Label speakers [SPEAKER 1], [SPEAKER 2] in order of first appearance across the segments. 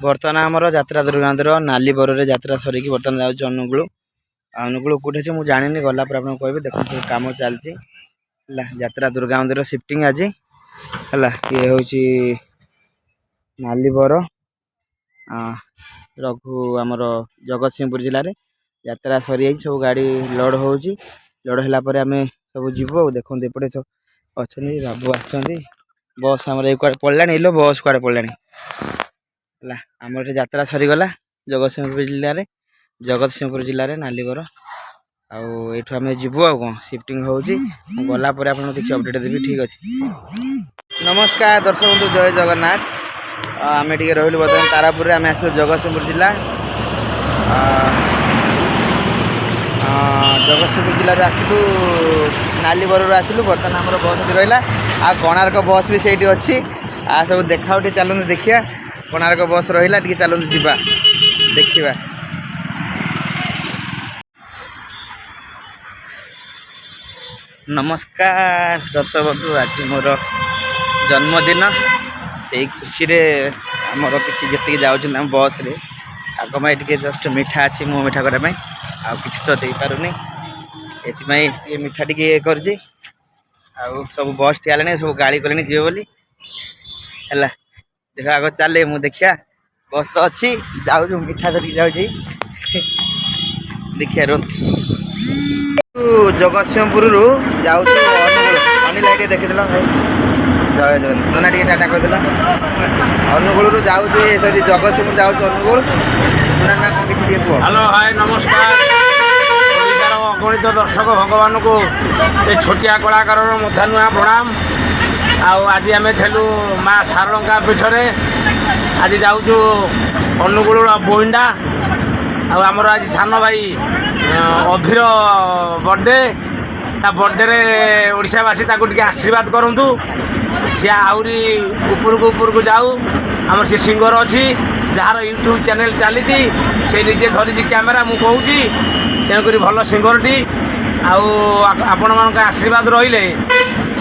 [SPEAKER 1] बर्तमान आमर यात्रा दुर्गांधर नाली बरे यात्रा सर बर्तमान जाऊँ अनुगुल अनुगुल कौटे मुझे जानी गला आपको कह देखो कम चलती यात्रा दुर्गांधर शिफ्टिंग आज है ये हूँ नाली बर रघु आमर जगत सिंहपुर जिले में यात्रा सरी सब गाड़ी लोड हो लोड है आम सब जीवु देखो एपटे सब अच्छा बाबू आसती बस आम कड़े पड़ा लो बस कड़े पड़ा है आम यात्रा सरीगला जगत सिंहपुर जिले में नालीबर आउ आम जीवु आ कौन शिफ्टिंग हो गला किसी अपडेट देवी ठीक अच्छे। नमस्कार दर्शक बंधु जय जगन्नाथ आम टे रही बर्तमान तारापुर आम आस जगत सिंहपुर जिला जगत सिंहपुर जिले आसलु नालीबर आसलु बर्तमान आम बस रहा आ कोणार्क बस भी से अच्छी आ सब देखा चलते देखिया कोणार्क बस रहा टे चलते जावा देखा नमस्कार दर्शक बंधु आज मोर जन्मदिन से खुशी रे आमर किसी जी जाऊँ बस रे आगमाई टे जस्ट मिठा अच्छी मो मिठा करने आ कि तो दे पारुनी ये मिठा टी कर सब बस ठियाले सब गाड़ी कले जी बोली है देख आग चले मु देखिया बस तो अच्छी जाऊँ मिठा धरिक जाऊँगी देखिए रो जगत सिंहपुर जाऊँ अनिल आई देखी भाई जय जगन्नाथ नना टे टाटा कर अनुगुल जाऊँ सरी जगत सिंहपुर जाऊँ अनुगुल ना कौन किसी कह
[SPEAKER 2] हेलो हाय नमस्कार ओडिशार अगणित दर्शक भगवान को ये छोटिया कलाकार मध्या नुआ प्रणाम आज आम थेलु माँ शारदा पीठरे आज जाऊँ अनुगुल बोइंडा आमर आज सान भाई अभिर बर्थडे बर्थडे ओडिशावासी टे आशीर्वाद करूँ सी आहरी उपरको जाऊ आम से सिंगर अच्छी जार यूट्यूब चैनल चली से निजे धरी कैमेरा मु कहूँ तेणुक भल सिंगरटी आपण मान आशीर्वाद रही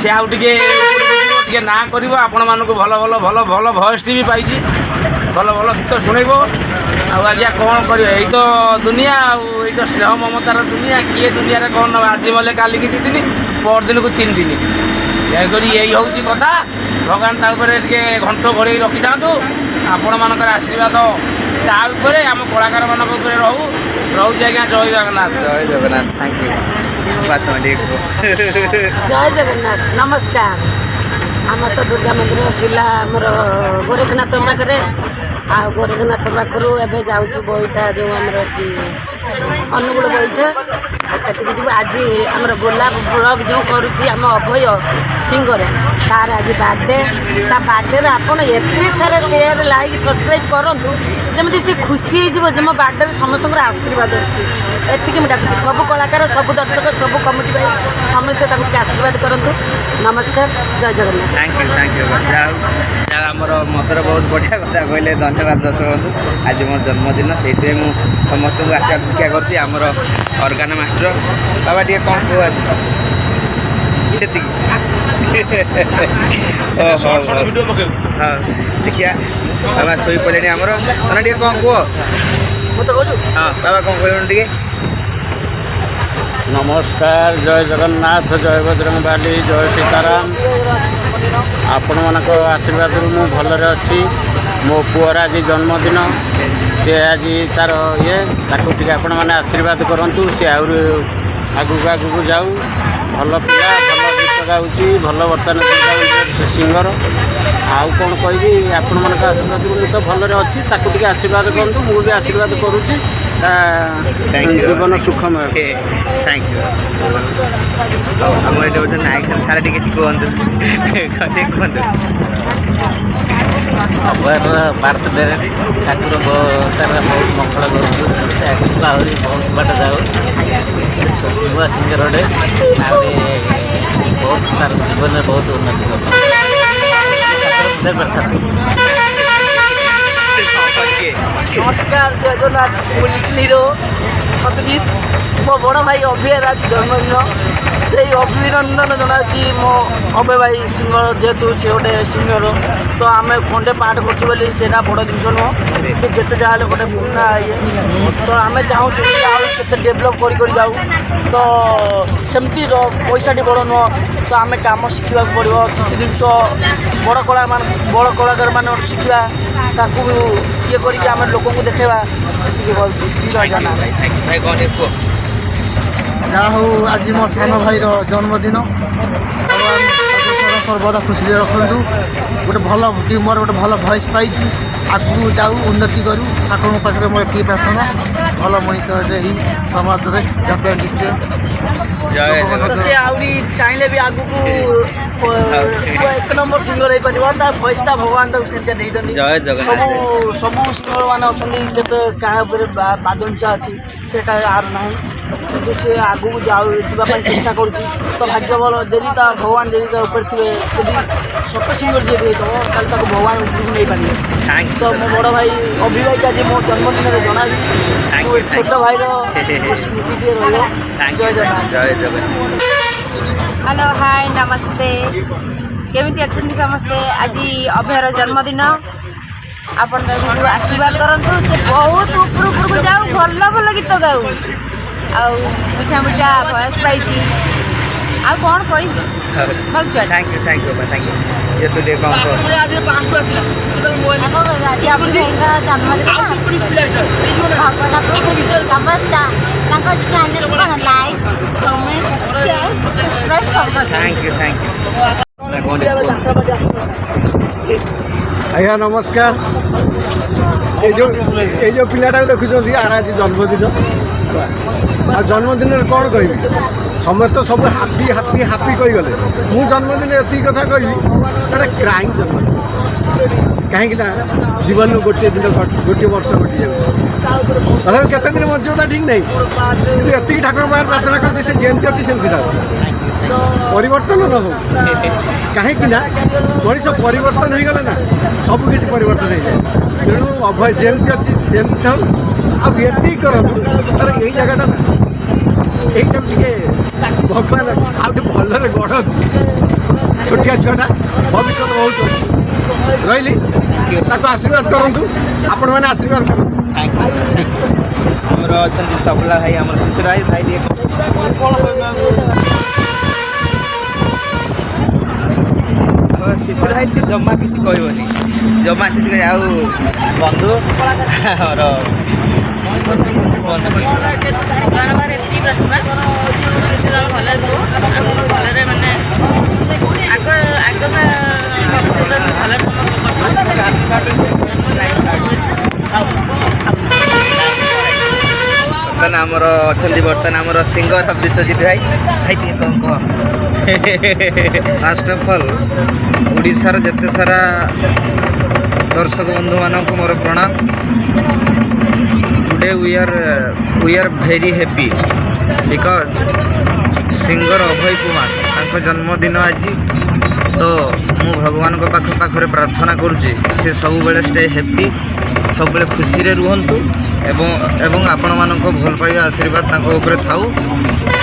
[SPEAKER 2] सी आउ टे ना कर आपण मानक भल भल भल भल भयस भी पाई भल भल गीत शुणव आज्ञा कौन कर तो दुनिया आई तो स्नेह ममतार दुनिया किए दुनिया कौन आज मले काली की 2 दिन परदिन को 3 दिन यही हूँ कथा भगवान टे घंट घोड़े रखी था आपण मान आशीर्वाद ताऊपर आम कलाकार मान रोचे आज्ञा जय जगन्नाथ
[SPEAKER 1] जय जगन्नाथ थैंक यू
[SPEAKER 3] जय जगन्नाथ नमस्कार आम तो दुर्गा मंदिर थिला आमर गोरखनाथ पाखे आ गोरखनाथ पाखु एवं जाऊँ बईटा जो आमर अनुगुल बईठा से जी आज आम गोलाप ब्लॉग जो करुच्ची आम अभय सिंगर तार आज बार्थडे बार्थडे आपड़ एत सारा शेयर लाइक सब्सक्राइब करूँ जमी सी खुशी हो मो बार्थडे समस्त आशीर्वाद अच्छी एतिक मुझे डाकुची सब कलाकार सब दर्शक सब कमिटी भाई समस्ते आशीर्वाद करूँ नमस्कार जय जगन्नाथ
[SPEAKER 1] थैंक यू आमर मतर बहुत बढ़िया कथा कहले धन्यवाद दर्शक बंधु आज मोर जन्मदिन से समस्त को आशा भिक्षा करमर अर्गान मास्टर बाबा टे कौन कह हाँ देखिया बाबा शोई पड़े आमर ना टे कौन कह हाँ बाबा कौन कह टे
[SPEAKER 2] नमस्कार जय जगन्नाथ जय बजरंगबाली जय सीताराम आपण मानक आशीर्वाद मु भलरे अच्छी मो पुअर आज जन्मदिन सी आज तार ये टे आपण मैंने आशीर्वाद करूँ सी आगू आगू जाऊ भल पिला भल गीत गाँची भल बर्तमान सिंगर आउ कौन कहि आपण मानक आशीर्वाद मुझे तो भलरे अच्छी टे आशीर्वाद करूँ मुझे आशीर्वाद करुँची जीवन सुखमय
[SPEAKER 1] थैंक यू आम ये गोटे नायक सारा टी कहतु कहतु
[SPEAKER 2] बार्थडे ठाकुर तार बहुत मंगल करूँ आहरी बहुत बाट जाऊ नुआ सिंगर बहुत तार जीवन में बहुत उन्नति कर
[SPEAKER 4] नमस्कार जय जगन्नाथ मु लिटिल हिरो सत्यजित मो बड़ भाई अभयर आज जन्मदिन से अभिनंदन जनावि मो अभय भाई सिंगर जेहेतु से गोटे सिंगर तो आम खंडे पाठ करा बड़ जिन नुह से जिते जहाँ गोटे पुराना ये तो आम चाहूँ आते डेभलप कर जाऊ तो सेमती पैसा टी बड़ नुह तो आम कम शिखा पड़ो किसी जिन बड़ कलाकार मान शिखा ये करके आम लोक देखा जय जगन्नाथ
[SPEAKER 5] जहा हूँ आज मो सान भाई जन्मदिन भगवान सर्वदा खुशी रखु गोटे भल टीमर गोटे भल भॉइस पाई आगू जाऊ उन्नति करूँ ठाकुर पाखे मोर ये प्रार्थना भल मनीष समाज में जातीय डिस्ट्रिक्ट
[SPEAKER 4] से आहरी चाहिए भी आगू एक नंबर सिंगर हो पार भॉइसटा भगवान से सब सब सिंगर मान अच्छे क्या बादंचा अच्छी से आर ना कि से आगू जावाई चेष्टा कर तो भाग्य भल यदि भगवान यदि ऊपर थे यदि सत सिंगर जी भी होता भगवान उपरକୁ नहीं पारे तो मो बड़ भाई अभि भाई आज मो जन्मदिन में जन छोट भाई स्मृति टे रहा जय जगन्नाथ।
[SPEAKER 6] हेलो हाय नमस्ते केमिति अच्छे समस्ते आज अभयर जन्मदिन आपण आशीर्वाद करंतु से बहुत ऊपर ऊपर को जाऊ भल भल गीत गाऊ आउ मीठा मीठा भयस पाई आ कौन कह भल छुआ
[SPEAKER 1] थैंक यू ये तो डे कम थैंक यू
[SPEAKER 7] आज्ञा नमस्कार ये जो पिलाटा देखुं आर आज जन्मदिन आ जन्मदिन कौन कह समस्त सब हापी हापी हापी कहीगले मु जन्मदिन ये कथा कह गोटे क्राइम जन्मदिन कहीं जीवन गोटे दिन गोटे वर्ष घटी जाए तथा केते दिन बचेगा ठीक नहीं कि ठाकुर बाहर प्रार्थना कर जमी अच्छी सेमती था परिवर्तन न हो कहीं मनीष परिवर्तन हो गले ना सब किसी परिवर्तन हो जाए तेणु अभय जमी अच्छी सेमती था आती करूँ तर यही जगह यहीटा टे भगवान आउ भलरे गढ़ छोटिया छुआटा भविष्य बहुत अच्छी रही आशीर्वाद करूँ आपण मैंने आशीर्वाद करूँ
[SPEAKER 1] आमर अच्छा तबला भाई आम खुशी भाई भाई शिशिर भाई से जमा किसी कहबनी जमा से बंधु बर्तन आमर अच्छा बर्तन आमर सिंगर ऑफ विश्वजित भाई भाई कौन कह फास्ट ऑफ ऑल ओडिशार जिते सारा दर्शक बंधु मानक मोर प्रणाम today we are very happy because singer Abhay Kumar तांको जन्मदिन आज तो मु भगवान को पाखरे प्रार्थना करुँचे से सब बेले स्टे हैप्पी सब बेले खुशी रे रुहंतु एवं आपण मानक भल पाइबा आशीर्वाद तांको ऊपर थाउ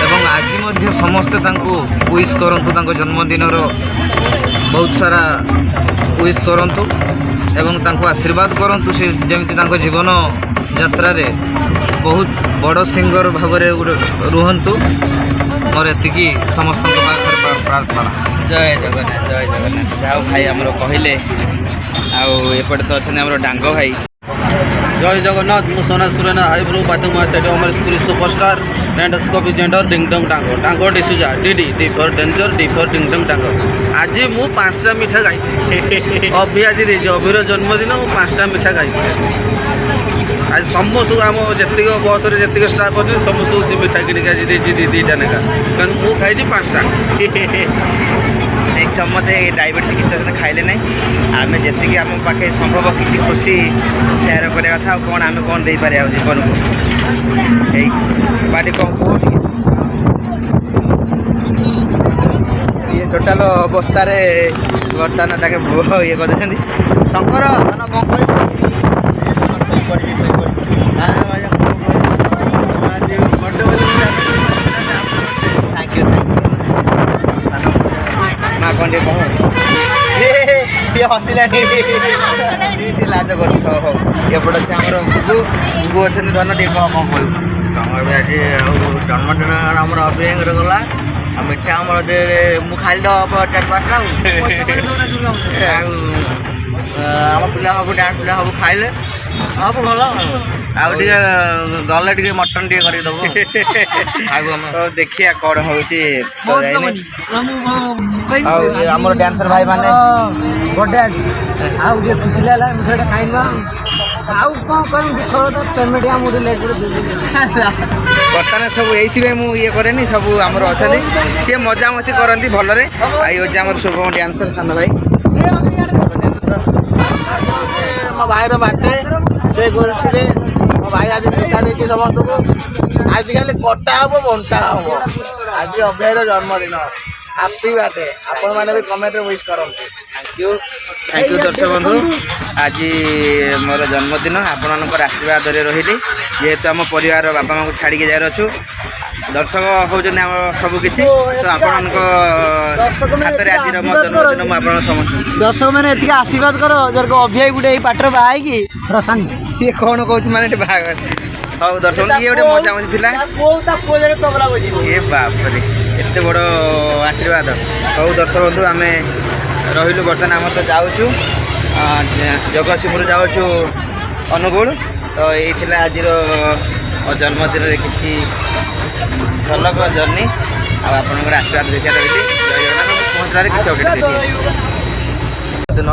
[SPEAKER 1] एवं आज मध्य समस्ते तांको विश करंतु तांको जन्मदिन बहुत सारा विश करंतु एवं तांको आशीर्वाद करंतु से जेमति तांको जीवन यात्रा रे बहुत बड़ सिंगर भाव रुहंतु मोर एतिकी समस्त प्रार्थना जय जगन्नाथ जाओ भाई आमर कहले आउपटे तो अच्छा आम डांग भाई
[SPEAKER 8] जय जगन्नाथ मु सोना सुरेना हाईब्रो बाथुमा सेठी अमर school superstar endoscopy gender ding dong tango tango D'Souza DD D for danger D for ding dong tango आज मु 5टा मिठा खाई अभी आज दे अभिर जन्मदिन मु 5टा मिठा खाई आज समस्त आम जी बस जी स्टाफ अच्छे समस्त से मिठा किणी आज दीटा नेखा कारण मु खाई 5टा
[SPEAKER 1] समते डायबिटीज किसी खाइले ना आम जी आम पाखे संभव किसी खुशी सेयार करवा कथा कौन आम कौन दे पारे जीवन को बाटी कौन कह ये टोटाल अवस्था बर्तमान ये कर शंकर कौन कह ହସିଲାଣି ସେ ଲାଜ କରୁଛି। ହଉ ହଉ ଏପଟେ ସେ ଆମର ବୁବୁ ଅଛନ୍ତି ଧନ ଟିକେ କଣ କହିବୁ?
[SPEAKER 9] ତମର ବି ଆଜି ଆଉ ଜନ୍ମଦିନ ଆମର ଅଭିୟାଙ୍କର ଗଲା ଆଉ ମିଠା ଆମର ମୁଁ ଖାଲି ତ 4-5ଟା ଆଉ ଆମ ପିଲା ସବୁ ଡ୍ୟାନ୍ସ ପିଲା ସବୁ ଖାଇଲେ ସବୁ ଭଲ ଆଉ ଟିକେ ଗଲେ ଟିକେ ମଟନ୍ ଟିକେ କରିକି ଦେବୁ ଖାଇବୁ ଆମେ।
[SPEAKER 1] ତ ଦେଖିବା କ'ଣ ହେଉଛି ତ ଯାଇନି। ଆଉ ଆମର ଡ୍ୟାନ୍ସର ଭାଇମାନେ
[SPEAKER 3] ବଡ଼େ ଆଉ ଟିକେ ଖୁସି ଲାଗିଲା ସେଇଟା ଖାଇଲୁ ଆଉ କ'ଣ କହିବୁ ଦୁଃଖ ତ ପେମେଣ୍ଟ ଆମକୁ ଲେଟ୍ କରି
[SPEAKER 1] ବର୍ତ୍ତମାନ ସବୁ ଏଇଥିପାଇଁ ମୁଁ ଇଏ କରେନି ସବୁ ଆମର ଅଛନ୍ତି ସିଏ ମଜାମସ୍ତି କରନ୍ତି ଭଲରେ। ଆଉ ଇଏ ହେଉଛି ଆମର ଶୁଭମ ଡ୍ୟାନ୍ସର ସାନ ଭାଇ।
[SPEAKER 4] ମୋ ଭାଇର ବାର୍ଥଡେ ସେ ଖୁସିରେ ମୋ ଭାଇ ଆଜି ମିଠା ଦେଇଛି ସମସ୍ତଙ୍କୁ। ଆଜିକାଲି କଟା ହବ ବଣ୍ଟା ହବ। ଆଜି ଅଭୟର ଜନ୍ମଦିନ ହାପି ବାର୍ଥଡେ। ଆପଣମାନେ ବି କମେଣ୍ଟରେ ୱିଶ୍ କରନ୍ତୁ।
[SPEAKER 1] ଥ୍ୟାଙ୍କ ୟୁ ଦର୍ଶକ ବନ୍ଧୁ। ଆଜି ମୋର ଜନ୍ମଦିନ ଆପଣମାନଙ୍କର ଆଶୀର୍ବାଦରେ ରହିଲି ଯେହେତୁ ଆମ ପରିବାର ବାପା ମାଆଙ୍କୁ ଛାଡ଼ିକି ଯାଇ ଅଛୁ। ଦର୍ଶକ ହେଉଛନ୍ତି ଆମର ସବୁ କିଛି ତ ଆପଣମାନଙ୍କ ହାତରେ ଆଜିର ମୋ ଜନ୍ମଦିନ ମୁଁ ଆପଣଙ୍କ ସମସ୍ତଙ୍କୁ
[SPEAKER 3] ଦର୍ଶକ ମାନେ ଏତିକି ଆଶୀର୍ବାଦ କର ଜଣକ ଅଭିଆଇ ଗୋଟେ ଏଇ ପାଟରେ ବାହା ହେଇକି ପ୍ରଶାନ୍ତ
[SPEAKER 1] ସିଏ କ'ଣ କହୁଛି ମାନେ ଏଠି ବାହାଘର। ହଉ ଦର୍ଶକ ଇଏ ଗୋଟେ ମଜାମଜି ଥିଲା। ଏ ବାପରେ ଏତେ ବଡ଼ ଆଶୀର୍ବାଦ। ହଉ ଦର୍ଶକ ବନ୍ଧୁ ଆମେ ରହିଲୁ ବର୍ତ୍ତମାନ ଆମର ତ ଯାଉଛୁ ଜଗତସିଂହପୁର ଯାଉଛୁ ଅନୁଗୁଳ। ତ ଏଇ ଥିଲା ଆଜିର ଜନ୍ମଦିନରେ କିଛି ଝଲକ ଜର୍ଣ୍ଣି ଆଉ ଆପଣଙ୍କର ଆଶୀର୍ବାଦ ଦେଖିବା ରହିଲି। ଜୟ ଜଗନ୍ନାଥ। ପହଞ୍ଚିଲାରେ କିଛି ଅପଡ଼େଟ୍ ଦିନ